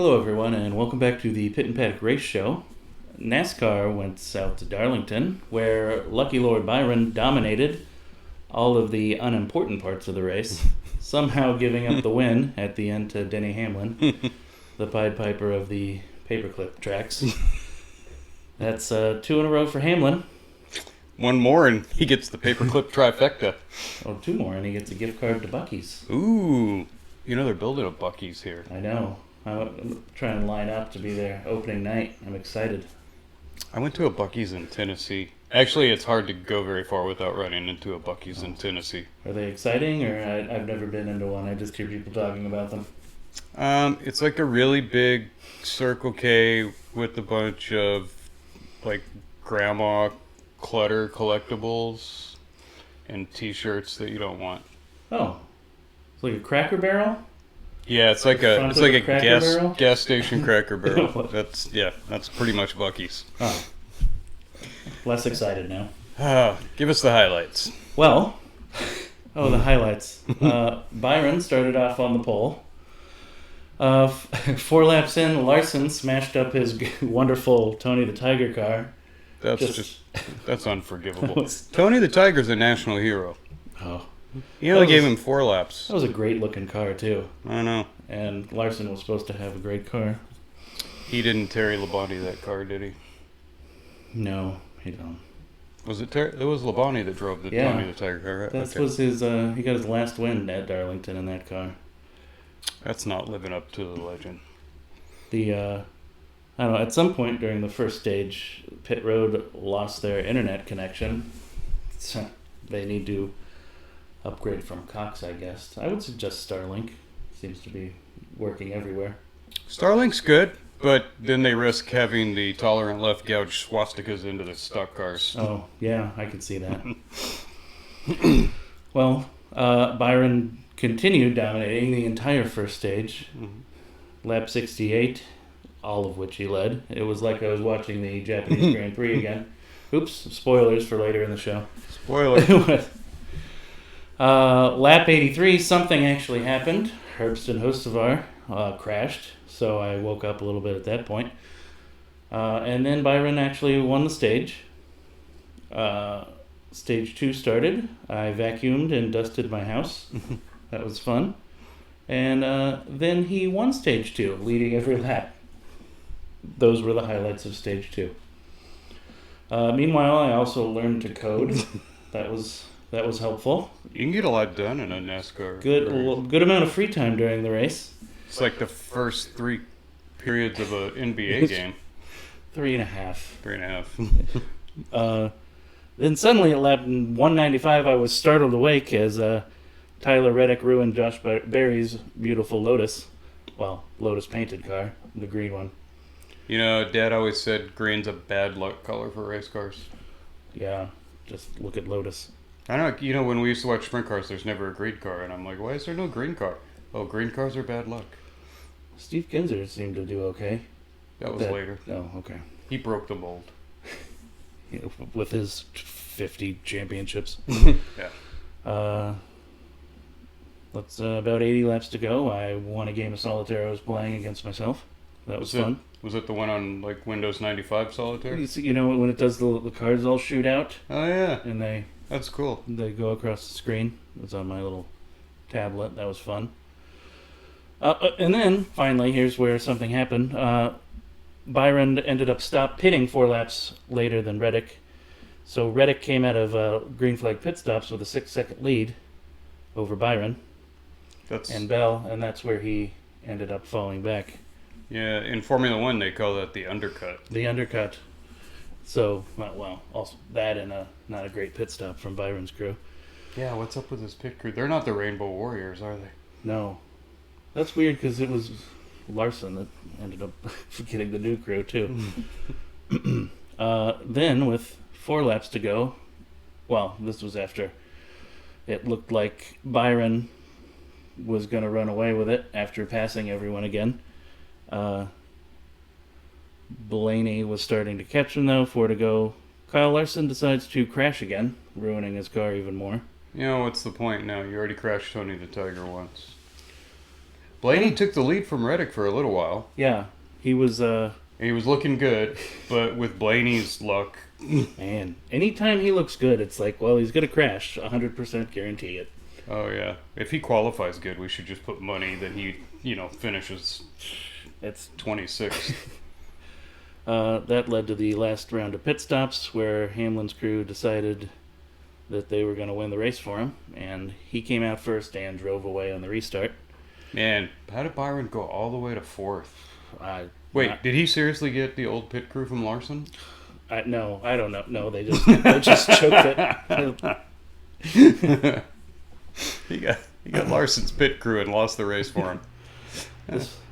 Hello, everyone, and welcome back to the Pit and Paddock Race Show. NASCAR went south to Darlington, where Lucky Lord Byron dominated all of the unimportant parts of the race, somehow giving up the win at the end to Denny Hamlin, the Pied Piper of the paperclip tracks. That's 2 in a row for Hamlin. One more and he gets the paperclip trifecta. Oh, 2 more, and he gets a gift card to Buc-ee's. Ooh. You know they're building a Buc-ee's here. I know. I'm trying to line up to be there opening night. I'm excited. I went to a Buc-ee's in Tennessee. Actually, it's hard to go very far without running into a Buc-ee's in Tennessee. Are they exciting, or I've never been into one? I just hear people talking about them. It's like a really big Circle K with a bunch of like grandma clutter collectibles and T-shirts that you don't want. Oh, it's like a Cracker Barrel. Yeah, it's like a gas station Cracker Barrel. That's pretty much Buc-ee's. Oh. Less excited now. Give us the highlights. Well, the highlights. Byron started off on the pole. 4 laps in, Larson smashed up his wonderful Tony the Tiger car. That's unforgivable. Tony the Tiger's a national hero. Oh. He only gave him 4 laps. That was a great looking car, too. I know. And Larson was supposed to have a great car. He didn't Terry Labonte that car, did he? No, he don't. Was it It was Labonte that drove the Tony the Tiger car, right? That was his, he got his last win at Darlington in that car. That's not living up to the legend. I don't know, at some point during the first stage, Pit Road lost their internet connection. So they need to upgrade from Cox, I guess. I would suggest Starlink. Seems to be working everywhere. Starlink's good, but then they risk having the tolerant left gouge swastikas into the stock cars. Oh, yeah, I can see that. Well, Byron continued dominating the entire first stage. Mm-hmm. Lap 68, all of which he led. It was like I was watching the Japanese Grand Prix again. Oops, spoilers for later in the show. Spoiler. Lap 83, something actually happened. Herbst and Hocevar crashed, so I woke up a little bit at that point. And then Byron actually won the stage. Stage 2 started. I vacuumed and dusted my house. That was fun. And then he won Stage 2, leading every lap. Those were the highlights of Stage 2. Meanwhile, I also learned to code. That was helpful. You can get a lot done in a NASCAR. Good amount of free time during the race. It's like the first 3 periods of an NBA game. 3.5. 3.5. Then suddenly at lap 195, I was startled awake as Tyler Reddick ruined Josh Berry's beautiful Lotus. Well, Lotus painted car, the green one. You know, Dad always said green's a bad luck color for race cars. Yeah, just look at Lotus. I know, you know, when we used to watch sprint cars, there's never a green car, and I'm like, why is there no green car? Oh, green cars are bad luck. Steve Kinzer seemed to do okay. That was later. Oh, okay. He broke the mold. With his 50 championships. Yeah. Let's about 80 laps to go. I won a game of solitaire I was playing against myself. That was fun. Was it the one on like Windows 95 solitaire? You know when it does the cards all shoot out? Oh yeah. And that's cool. They go across the screen. It was on my little tablet. That was fun. And then finally, here's where something happened. Byron ended up pitting 4 laps later than Reddick. So Reddick came out of green flag pit stops with a 6-second lead over Byron and Bell, and that's where he ended up falling back. Yeah, in Formula One they call that the undercut. The undercut. So, well, also that and not a great pit stop from Byron's crew. Yeah, what's up with this pit crew? They're not the Rainbow Warriors, are they? No. That's weird because it was Larson that ended up getting the new crew, too. Then, with 4 laps to go, well, this was after it looked like Byron was going to run away with it after passing everyone again. Blaney was starting to catch him, though. 4 to go. Kyle Larson decides to crash again, ruining his car even more. You know, what's the point now? You already crashed Tony the Tiger once. Blaney took the lead from Reddick for a little while. Yeah, he was. And he was looking good, but with Blaney's luck... Man, anytime he looks good, it's like, well, he's going to crash. 100% guarantee it. Oh, yeah. If he qualifies good, we should just put money that he, finishes It's 26th. That led to the last round of pit stops where Hamlin's crew decided that they were going to win the race for him, and he came out first and drove away on the restart. Man, how did Byron go all the way to 4th? Wait, Did he seriously get the old pit crew from Larson? no, I don't know. No, they just choked it. He got Larson's pit crew and lost the race for him.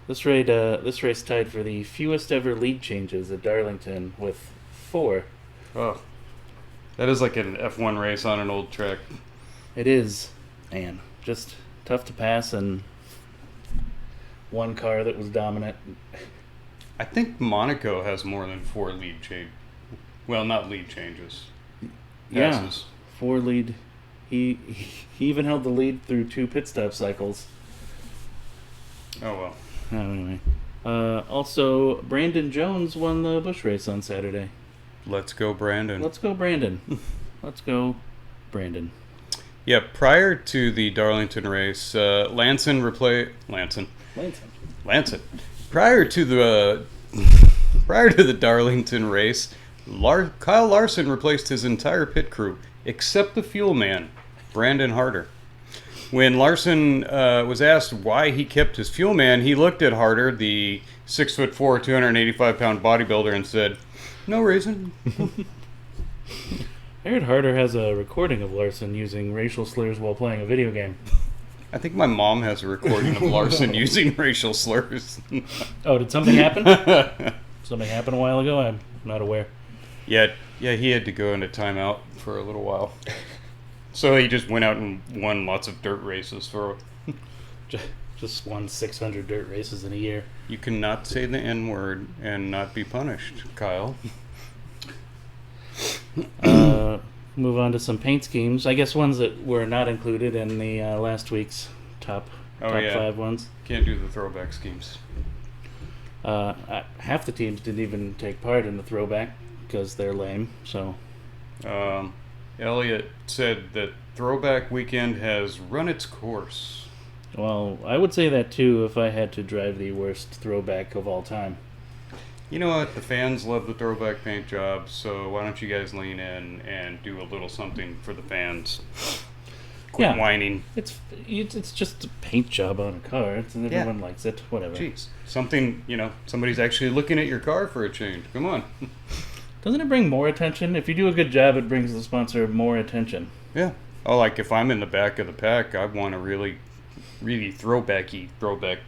This race tied for the fewest ever lead changes at Darlington with 4. Oh, that is like an F1 race on an old track. It is, man, just tough to pass, and one car that was dominant. I think Monaco has more than 4 lead change. Well, not lead changes. Passes. Yeah, 4 lead. He even held the lead through 2 pit stop cycles. Oh well. Anyway, also Brandon Jones won the Busch race on Saturday. Let's go, Brandon. Let's go, Brandon. Let's go, Brandon. Yeah, prior to the Darlington race, Lanson. Prior to the Darlington race, Kyle Larson replaced his entire pit crew except the fuel man, Brandon Harder. When Larson was asked why he kept his fuel man, he looked at Harder, the 6'4", 285-pound bodybuilder, and said, "No reason." I heard Harder has a recording of Larson using racial slurs while playing a video game. I think my mom has a recording of Larson using racial slurs. Oh, did something happen? Something happened a while ago? I'm not aware. Yeah, he had to go into timeout for a little while. So he just went out and won lots of dirt races for... Just won 600 dirt races in a year. You cannot say the N-word and not be punished, Kyle. Move on to some paint schemes. I guess ones that were not included in the last week's top 5 ones. Can't do the throwback schemes. Half the teams didn't even take part in the throwback because they're lame. So, Elliot said that throwback weekend has run its course. Well, I would say that too if I had to drive the worst throwback of all time. You know what? The fans love the throwback paint job, so why don't you guys lean in and do a little something for the fans? Quit whining. It's just a paint job on a car, and everyone likes it. Whatever. Jeez, something, somebody's actually looking at your car for a change. Come on. Doesn't it bring more attention? If you do a good job, it brings the sponsor more attention. Yeah. Oh, like if I'm in the back of the pack, I want a really throwback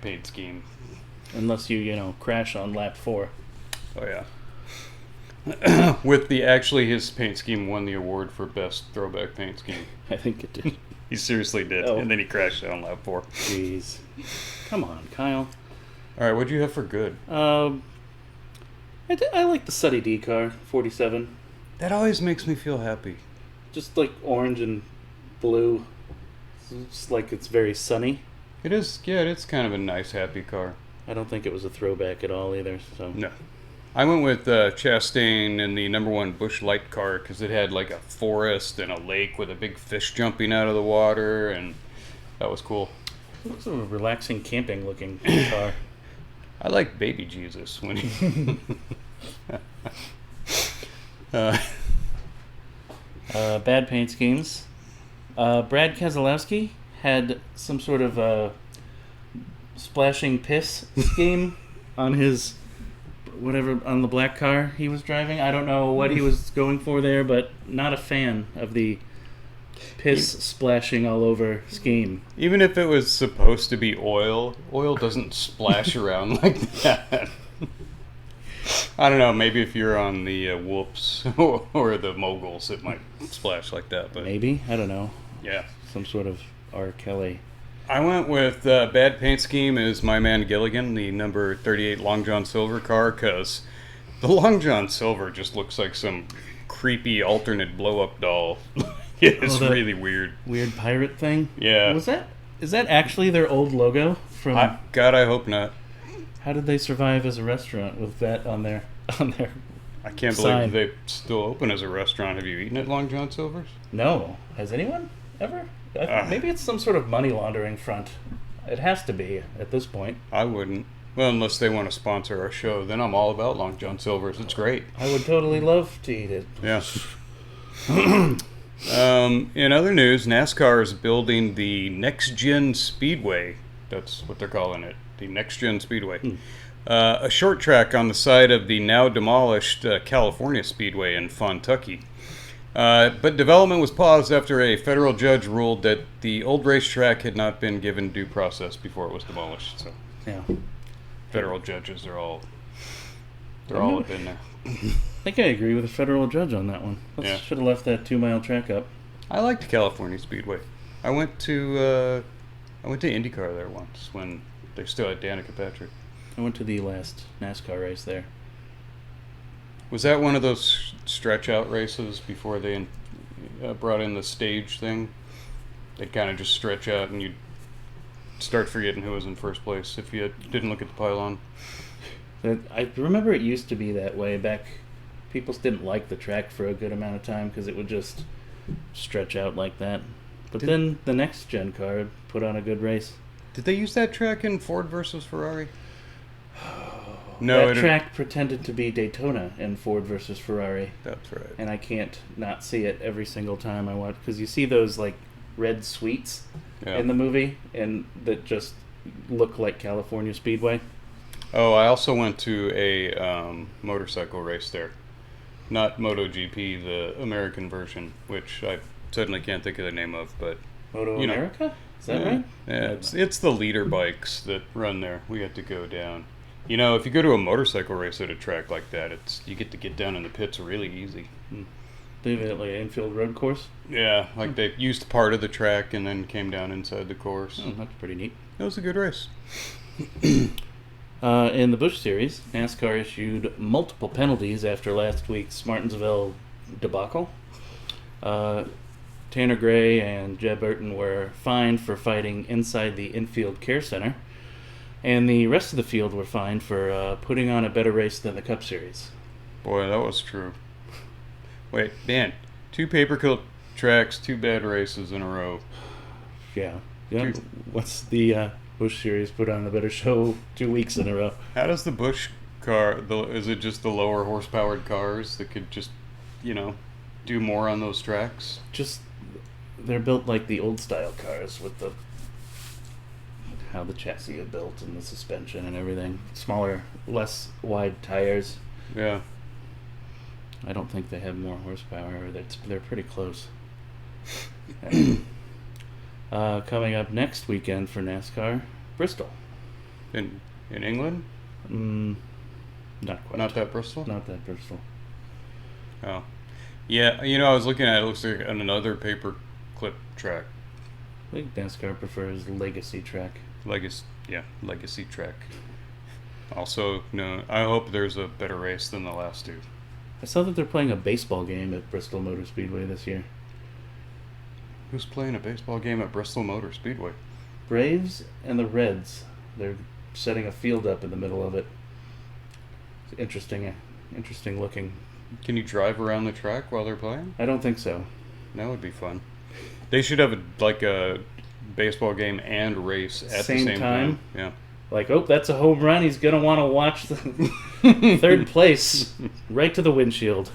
paint scheme. Unless you crash on lap 4. Oh yeah. With his paint scheme won the award for best throwback paint scheme. I think it did. He seriously did, and then he crashed on lap 4. Jeez. Come on, Kyle. All right, what'd you have for good? I like the Suddy D car, 47. That always makes me feel happy. Just like orange and blue. It's like it's very sunny. It is, yeah, it's kind of a nice, happy car. I don't think it was a throwback at all either. So no. I went with Chastain in the number 1 Busch Light car because it had like a forest and a lake with a big fish jumping out of the water, and that was cool. It looks like a relaxing camping looking car. I like Baby Jesus when he... Bad paint schemes. Brad Keselowski had some sort of splashing piss scheme on his... on the black car he was driving. I don't know what he was going for there, but not a fan of the piss splashing all over scheme. Even if it was supposed to be oil doesn't splash around like that. I don't know, maybe if you're on the Whoops or the Moguls, it might splash like that. But maybe, I don't know. Yeah. Some sort of R. Kelly. I went with bad paint scheme is my man Gilligan, the number 38 Long John Silver car, because the Long John Silver just looks like some creepy alternate blow-up doll. It's really weird. Weird pirate thing? Yeah. Is that actually their old logo from. God, I hope not. How did they survive as a restaurant with that on their I can't sign? believe they still open as a restaurant. Have you eaten at Long John Silver's? No. Has anyone ever? Ah. Maybe it's some sort of money laundering front. It has to be at this point. I wouldn't. Well, unless they want to sponsor our show, then I'm all about Long John Silver's. It's great. I would totally love to eat it. Yeah. In other news, NASCAR is building the Next Gen Speedway. That's what they're calling it, the Next Gen Speedway. A short track on the side of the now demolished California Speedway in Fontucky. But development was paused after a federal judge ruled that the old racetrack had not been given due process before it was demolished. So Yeah. federal judges are all up in there. I think I agree with the federal judge on that one. Yeah. Should have left that 2-mile track up. I liked California Speedway. I went to IndyCar there once when they still had Danica Patrick. I went to the last NASCAR race there. Was that one of those stretch out races before they brought in the stage thing? They'd kind of just stretch out and you'd start forgetting who was in first place if you didn't look at the pylon. I remember it used to be that way back. People didn't like the track for a good amount of time because it would just stretch out like that. But then the next gen car put on a good race. Did they use that track in Ford versus Ferrari? No, that track pretended to be Daytona in Ford versus Ferrari. That's right. And I can't not see it every single time I watch, because you see those like red suites in the movie and that just look like California Speedway. Oh, I also went to a motorcycle race there. Not MotoGP, the American version, which I suddenly can't think of the name of, but Moto America? Is that right? Yeah, it's the leader bikes that run there. We had to go down. You know, if you go to a motorcycle race at a track like that, you get to get down in the pits really easy. They have like an infield road course? Yeah, like they used part of the track and then came down inside the course. Oh, that's pretty neat. It was a good race. In the Busch Series, NASCAR issued multiple penalties after last week's Martinsville debacle. Tanner Gray and Jeb Burton were fined for fighting inside the infield care center, and the rest of the field were fined for putting on a better race than the Cup Series. Boy, that was true. Wait, man, 2 paperclip tracks, 2 bad races in a row. Yeah. What's the Busch Series put on a better show 2 weeks in a row? How does the Busch car, is it just the lower horsepowered cars that could just, do more on those tracks? Just, they're built like the old style cars with how the chassis is built and the suspension and everything. Smaller, less wide tires. Yeah. I don't think they have more horsepower. They're pretty close. Coming up next weekend for NASCAR, Bristol. In England? Not quite. Not that Bristol? Not that Bristol. Oh. Yeah, I was looking at it. It looks like another paperclip track. I think NASCAR prefers Legacy track. Legacy track. Also, no, I hope there's a better race than the last 2. I saw that they're playing a baseball game at Bristol Motor Speedway this year. Who's playing a baseball game at Bristol Motor Speedway? Braves and the Reds. They're setting a field up in the middle of it. It's interesting looking. Can you drive around the track while they're playing? I don't think so. That would be fun. They should have a baseball game and race at the same time. Yeah. Like, that's a home run. He's going to want to watch the third place right to the windshield.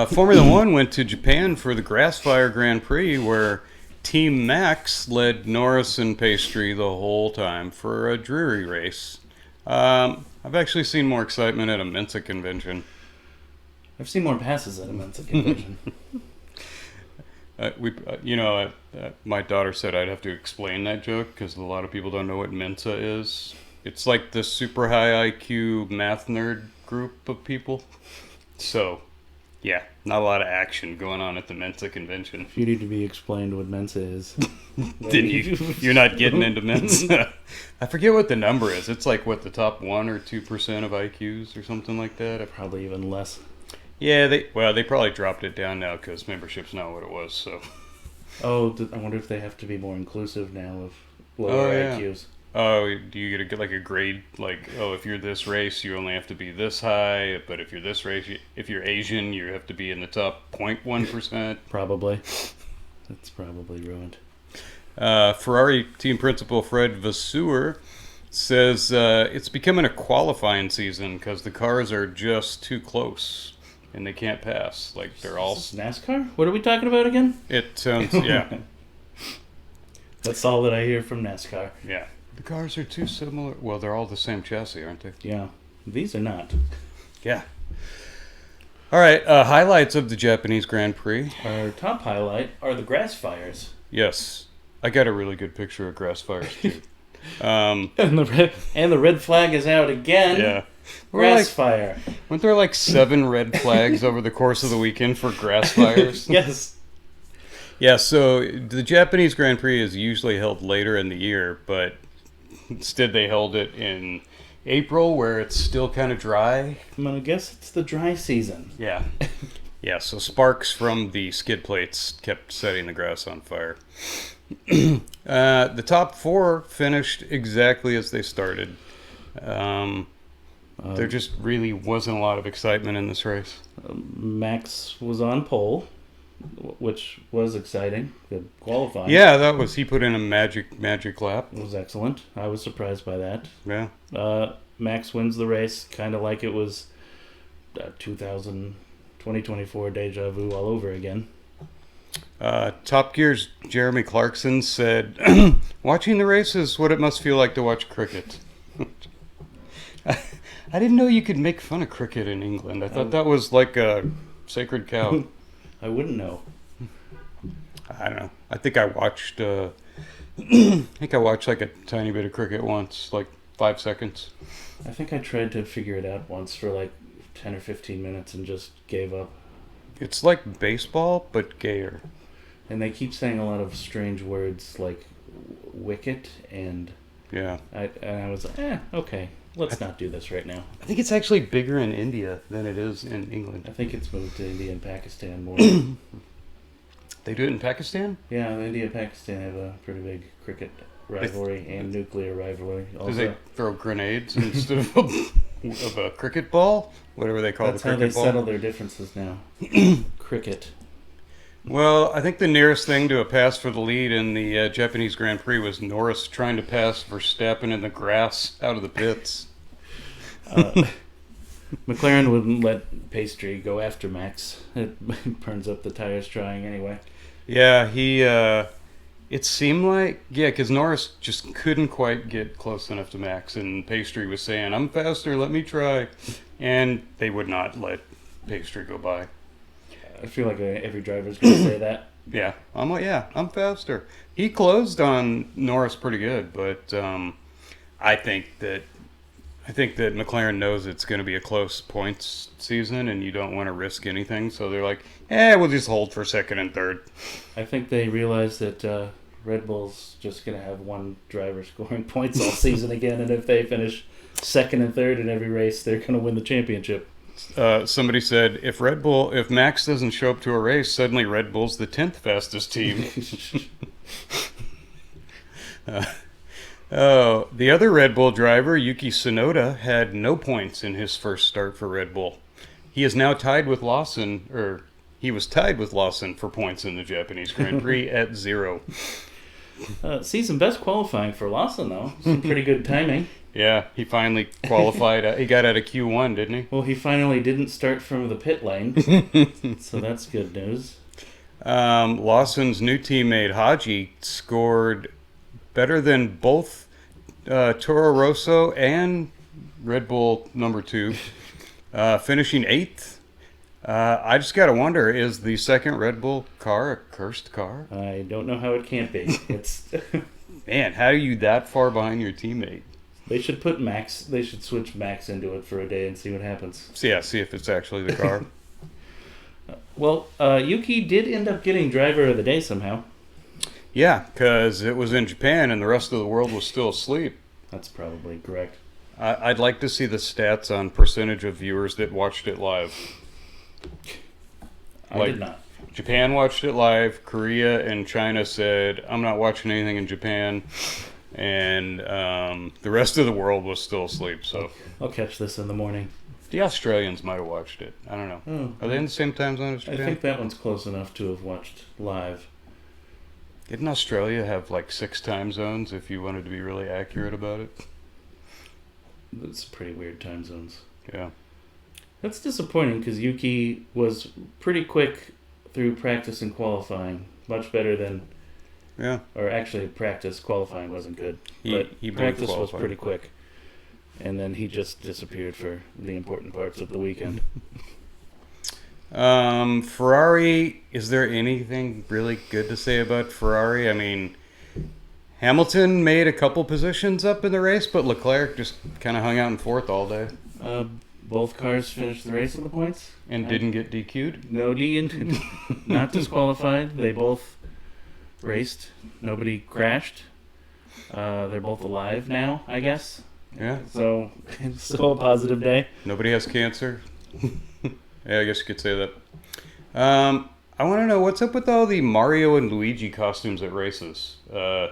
Formula One went to Japan for the Grassfire Grand Prix, where Team Max led Norris and Pastry the whole time for a dreary race. I've actually seen more excitement at a Mensa convention. I've seen more passes at a Mensa convention. My daughter said I'd have to explain that joke because a lot of people don't know what Mensa is. It's like the super high IQ math nerd group of people. So, yeah, not a lot of action going on at the Mensa convention. If you need to be explained what Mensa is, then you're not getting into Mensa. I forget what the number is. It's like the top 1 or 2% of IQs or something like that. Probably even less. Yeah, they probably dropped it down now because membership's not what it was. So. Oh, I wonder if they have to be more inclusive now of lower yeah. IQs. Oh, do you get like a grade? Like, oh, if you're this race, you only have to be this high. But if you're this race, if you're Asian, you have to be in the top 0.1%. Probably. That's probably ruined. Ferrari team principal Fred Vasseur says it's becoming a qualifying season because the cars are just too close and they can't pass. Like they're all. Is this NASCAR? What are we talking about again? It sounds yeah. That's all that I hear from NASCAR. Yeah. The cars are too similar. Well, they're all the same chassis, aren't they? Yeah. These are not. Yeah. All right. Highlights of the Japanese Grand Prix. Our top highlight are the grass fires. Yes. I got a really good picture of grass fires, too. And the red flag is out again. Yeah. Grass fire. Weren't there like 7 red flags over the course of the weekend for grass fires? Yes. Yeah, so the Japanese Grand Prix is usually held later in the year, but instead they held it in April where it's still kind of dry. I'm going to guess it's the dry season. Yeah. Yeah, so sparks from the skid plates kept setting the grass on fire. The top 4 finished exactly as they started. There just really wasn't a lot of excitement in this race. Max was on pole, which was exciting. Good qualifying. Yeah, he put in a magic lap. It was excellent. I was surprised by that. Yeah. Max wins the race, kind of like it was 2024 deja vu all over again. Top Gear's Jeremy Clarkson said, watching the race is what it must feel like to watch cricket. I didn't know you could make fun of cricket in England. I thought that was like a sacred cow. I wouldn't know. I don't know. I think I watched like a tiny bit of cricket once, like 5 seconds. I think I tried to figure it out once for like 10 or 15 minutes and just gave up. It's like baseball, but gayer. And they keep saying a lot of strange words like wicket and... Yeah. I was like, okay, let's not do this right now. I think it's actually bigger in India than it is in England. I think it's moved to India and Pakistan more. They do it in Pakistan? Yeah, India and Pakistan have a pretty big cricket rivalry and nuclear rivalry. Also. Do they throw grenades instead of a cricket ball? Whatever they call That's the cricket ball. how they settle their differences now. Cricket. Well, I think the nearest thing to a pass for the lead in the Japanese Grand Prix was Norris trying to pass Verstappen in the grass out of the pits. McLaren wouldn't let Pastry go after Max. It burns up the tires trying anyway. Yeah, it seemed like, because Norris just couldn't quite get close enough to Max, and Pastry was saying, I'm faster, let me try. And they would not let Pastry go by. I feel like every driver's going to say that. Yeah, I'm faster. He closed on Norris pretty good, but I think that McLaren knows it's going to be a close points season, and you don't want to risk anything. So they're like, we'll just hold for second and third. I think they realize that Red Bull's just going to have one driver scoring points all season again, and if they finish second and third in every race, they're going to win the championship. Somebody said, if Max doesn't show up to a race, suddenly Red Bull's the 10th fastest team. The other Red Bull driver, Yuki Tsunoda, had no points in his first start for Red Bull. He is now tied with Lawson, he was tied with Lawson for points in the Japanese Grand Prix at 0. Season best qualifying for Lawson, though. Some pretty good timing. Yeah, he finally qualified. He got out of Q1, didn't he? Well, he finally didn't start from the pit lane, so that's good news. Lawson's new teammate, Haji, scored better than both Toro Rosso and Red Bull number 2, finishing 8th. I just got to wonder, is the second Red Bull car a cursed car? I don't know how it can't be. It's Man, how are you that far behind your teammate? They should put Max. They should switch Max into it for a day and see what happens. So yeah, see if it's actually the car. Well, Yuki did end up getting driver of the day somehow. Yeah, because it was in Japan and the rest of the world was still asleep. That's probably correct. I'd like to see the stats on percentage of viewers that watched it live. I did not. Japan watched it live. Korea and China said, I'm not watching anything in Japan. and the rest of the world was still asleep. So I'll catch this in the morning. the Australians might have watched it. I don't know. Oh. Are they in the same time zone as I Japan? think that one's close enough to have watched live. Didn't Australia have like 6 time zones if you wanted to be really accurate about it? It's pretty weird time zones. Yeah. That's disappointing because Yuki was pretty quick through practice and qualifying. Much better than, Yeah. or actually practice, qualifying wasn't good. He But blew practice was qualifying. pretty quick. And then he just disappeared for the important parts of the weekend. Ferrari, is there anything really good to say about Ferrari? I mean, Hamilton made a couple positions up in the race, but Leclerc just kind of hung out in 4th all day Both cars finished the race in the points. and didn't get DQ'd. No not disqualified. They both raced. Nobody crashed. They're both alive now, I guess. Yeah. So it's still a positive day. Nobody has cancer. Yeah, I guess you could say that. I want to know what's up with all the Mario and Luigi costumes at races. There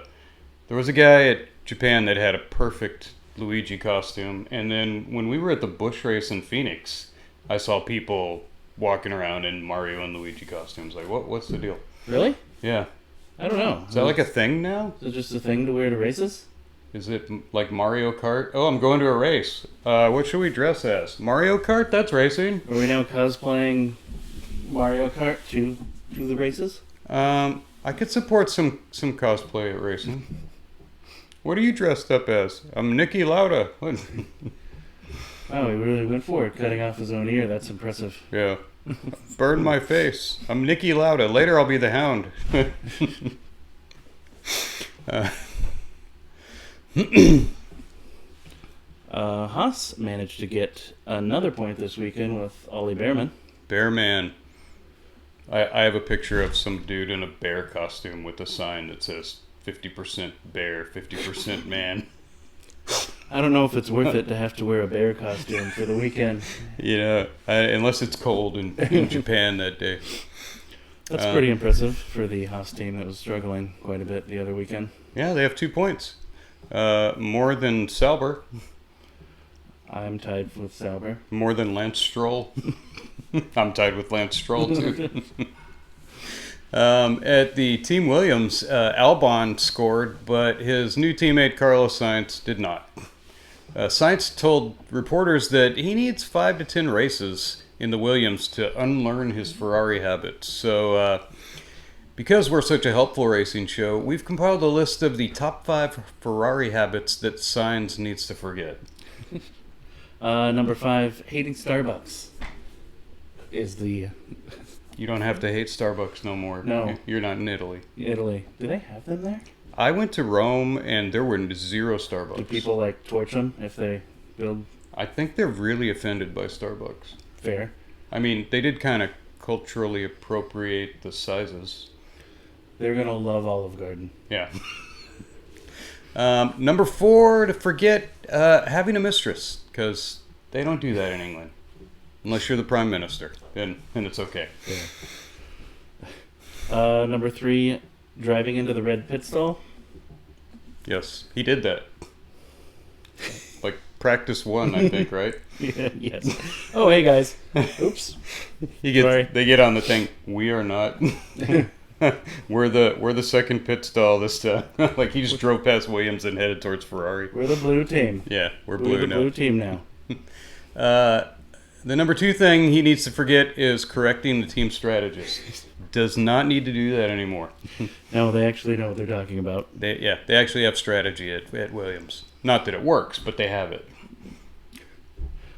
was a guy at Japan that had a perfect Luigi costume, and then when we were at the Busch race in Phoenix, I saw people walking around in Mario and Luigi costumes. Like, what's the deal? Really? Yeah. I don't know. Is that like a thing now? Is it just a thing to wear to races? Is it like Mario Kart? Oh, I'm going to a race. What should we dress as? Mario Kart? That's racing. Are we now cosplaying Mario Kart to the races? I could support some cosplay at racing. What are you dressed up as? I'm Nicky Lauda. What? Oh, he really went for it, cutting off his own ear. That's impressive. Yeah. Burn my face. I'm Nicky Lauda. Later I'll be the Hound. Haas managed to get another point this weekend with Ollie Behrman. Bear Man. I have a picture of some dude in a bear costume with a sign that says 50% bear, 50% man. I don't know if it's worth it to have to wear a bear costume for the weekend. Yeah, unless it's cold in Japan that day. That's pretty impressive for the Haas team that was struggling quite a bit the other weekend. Yeah, they have 2 points. More than Sauber. I'm tied with Sauber. More than Lance Stroll. I'm tied with Lance Stroll, too. At the Team Williams, Albon scored, but his new teammate Carlos Sainz did not. Sainz told reporters that he needs 5 to 10 races in the Williams to unlearn his Ferrari habits. So, because we're such a helpful racing show, we've compiled a list of the top 5 Ferrari habits that Sainz needs to forget. Number 5, hating Starbucks is the You don't have to hate Starbucks no more. No. You're not in Italy. Italy. Do they have them there? I went to Rome and there were 0 Starbucks. Do people like torch them if they build I think they're really offended by Starbucks. fair? I mean, they did kind of culturally appropriate the sizes. They're gonna love Olive Garden. Yeah. Number 4, to forget having a mistress, because they don't do that in England. Unless you're the Prime Minister, then it's okay. Number 3, driving into the red pit stall. Yes, he did that. Like practice 1, I think, right? Yeah, yes. Oh, hey guys. Oops. Sorry. They get on the thing. We are not. we're the second pit stall this time. Like he just drove past Williams and headed towards Ferrari. We're the blue team. Yeah, we're We're blue the now. blue team now. The number 2 thing he needs to forget is correcting the team strategist. Does not need to do that anymore. No, they actually know what they're talking about. They actually have strategy at Williams. Not that it works, but they have it.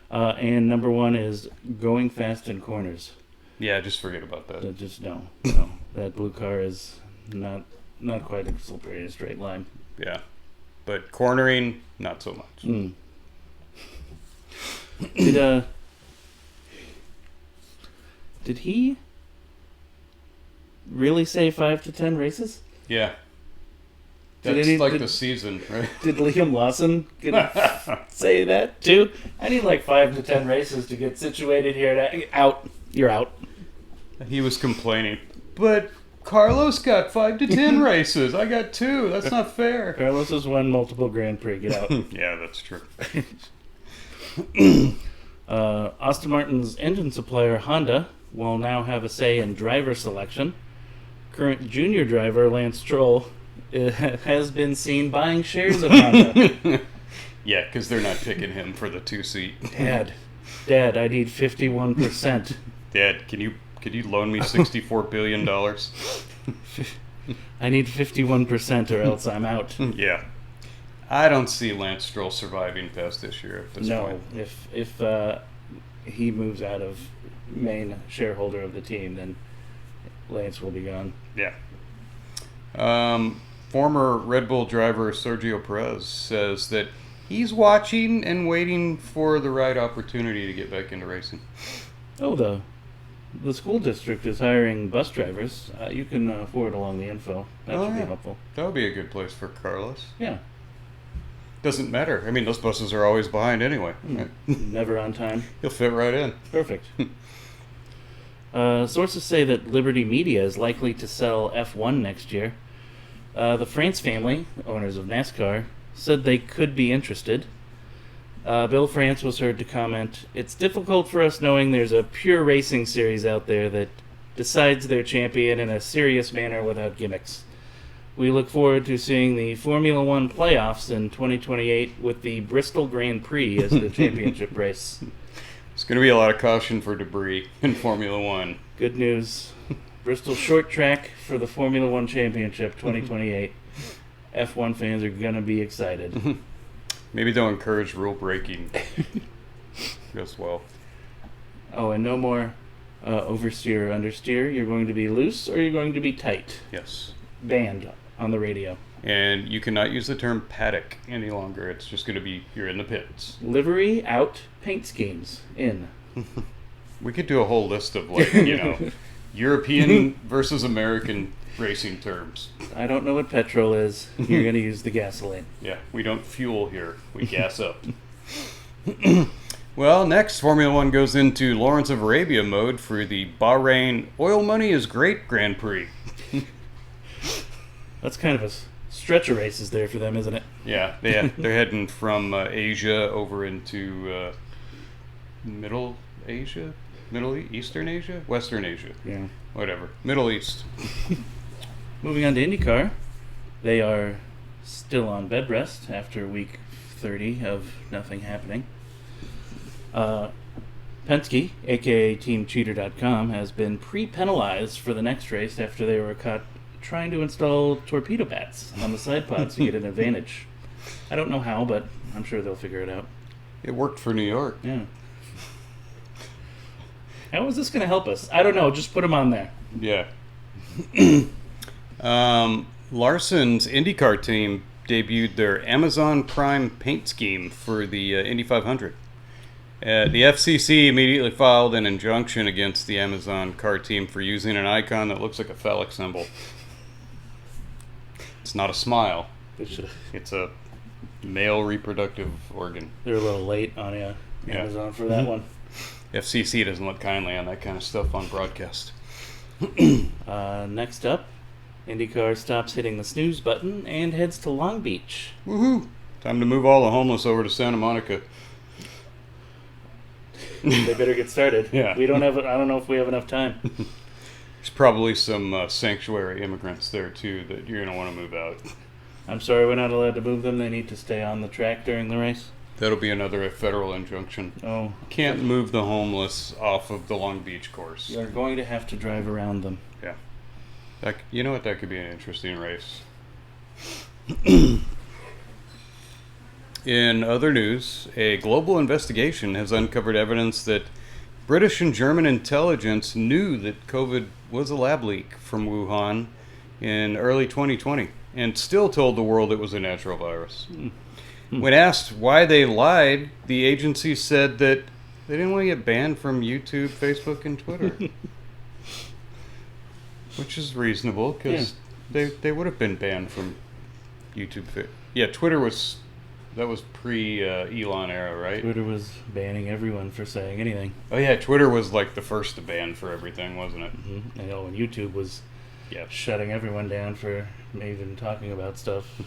And number 1 is going fast in corners. Yeah, just forget about that. Just no. That blue car is not quite a slippery in a straight line. Yeah, but cornering, not so much. Mm. Did he really say 5 to 10 races? Yeah. Did That's any- the season, right? Did Liam Lawson say that too? I need like 5 to 10 races to get situated here. Out. You're out. He was complaining. But Carlos got 5 to 10 races. I got 2. That's not fair. Carlos has won multiple Grand Prix. Get out. Yeah, that's true. Aston Martin's engine supplier Honda will now have a say in driver selection. Current junior driver Lance Stroll has been seen buying shares of Honda. Yeah, because they're not picking him for the 2-seat. Dad, I need 51%. Dad, could you loan me $64 billion? I need 51% or else I'm out. Yeah. I don't see Lance Stroll surviving past this year at this point. No, if he moves out of main shareholder of the team, then Lance will be gone. Yeah. Former Red Bull driver Sergio Perez says that he's watching and waiting for the right opportunity to get back into racing. Oh, the school district is hiring bus drivers. You can forward along the info. That should be helpful. That would be a good place for Carlos. Yeah. Doesn't matter. I mean, those buses are always behind anyway. Never on time. He'll fit right in. Perfect. Sources say that Liberty Media is likely to sell F1 next year. The France family, owners of NASCAR, said they could be interested. Bill France was heard to comment, "It's difficult for us knowing there's a pure racing series out there that decides their champion in a serious manner without gimmicks. We look forward to seeing the Formula One playoffs in 2028 with the Bristol Grand Prix as the championship race." There's going to be a lot of caution for debris in Formula One. Good news. Bristol short track for the Formula One Championship 2028. F1 fans are going to be excited. Maybe they'll encourage rule breaking as well. Oh, and no more oversteer or understeer. You're going to be loose or you're going to be tight. Yes. Banned on the radio. And you cannot use the term paddock any longer. It's just going to be you're in the pits. Livery out, paint schemes in. We could do a whole list of European versus American racing terms. I don't know what petrol is. You're going to use the gasoline. Yeah, we don't fuel here. We gas up. Well, next, Formula One goes into Lawrence of Arabia mode for the Bahrain Oil Money is Great Grand Prix. That's kind of a stretch of races there for them, isn't it? Yeah, they're heading from Asia over into Middle Asia? Eastern Asia? Western Asia. Yeah. Whatever. Middle East. Moving on to IndyCar. They are still on bed rest after week 30 of nothing happening. Penske, aka TeamCheater.com, has been pre-penalized for the next race after they were caught trying to install torpedo bats on the side pods to get an advantage. I don't know how, but I'm sure they'll figure it out. It worked for New York. Yeah. How is this going to help us? I don't know. Just put them on there. Yeah. Larson's IndyCar team debuted their Amazon Prime paint scheme for the Indy 500. The FCC immediately filed an injunction against the Amazon car team for using an icon that looks like a phallic symbol. It's not a smile. It's a male reproductive organ. They're a little late on Amazon for that one. FCC doesn't look kindly on that kind of stuff on broadcast. Next up, IndyCar stops hitting the snooze button and heads to Long Beach. Woohoo! Time to move all the homeless over to Santa Monica. They better get started. Yeah. I don't know if we have enough time. There's probably some sanctuary immigrants there too that you're gonna want to move out. I'm sorry, we're not allowed to move them. They need to stay on the track during the race. That'll be another federal injunction. Oh. Can't move the homeless off of the Long Beach course. You're going to have to drive around them. Yeah. You know what? That could be an interesting race. In other news, a global investigation has uncovered evidence that British and German intelligence knew that COVID was a lab leak from Wuhan in early 2020 and still told the world it was a natural virus. When asked why they lied, the agency said that they didn't want to get banned from YouTube, Facebook, and Twitter. Which is reasonable, because they would have been banned from YouTube. Yeah, Twitter was... That was pre-Elon era, right? Twitter was banning everyone for saying anything. Oh yeah, Twitter was like the first to ban for everything, wasn't it? Mm-hmm. I know, and YouTube was Yep. shutting everyone down for even talking about stuff.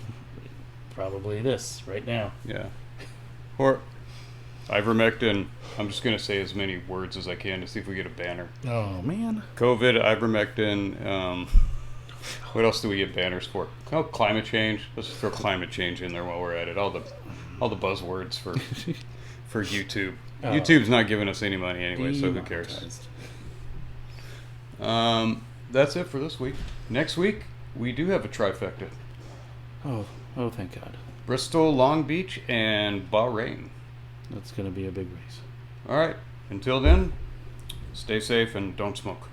Probably this right now. Yeah. Or ivermectin. I'm just going to say as many words as I can to see if we get a banner. Oh man. COVID, ivermectin. What else do we get banners for? Oh, climate change. Let's throw climate change in there while we're at it. All the buzzwords for YouTube. Oh. YouTube's not giving us any money anyway, so who cares? That's it for this week. Next week, we do have a trifecta. Oh, thank God. Bristol, Long Beach, and Bahrain. That's going to be a big race. All right. Until then, stay safe and don't smoke.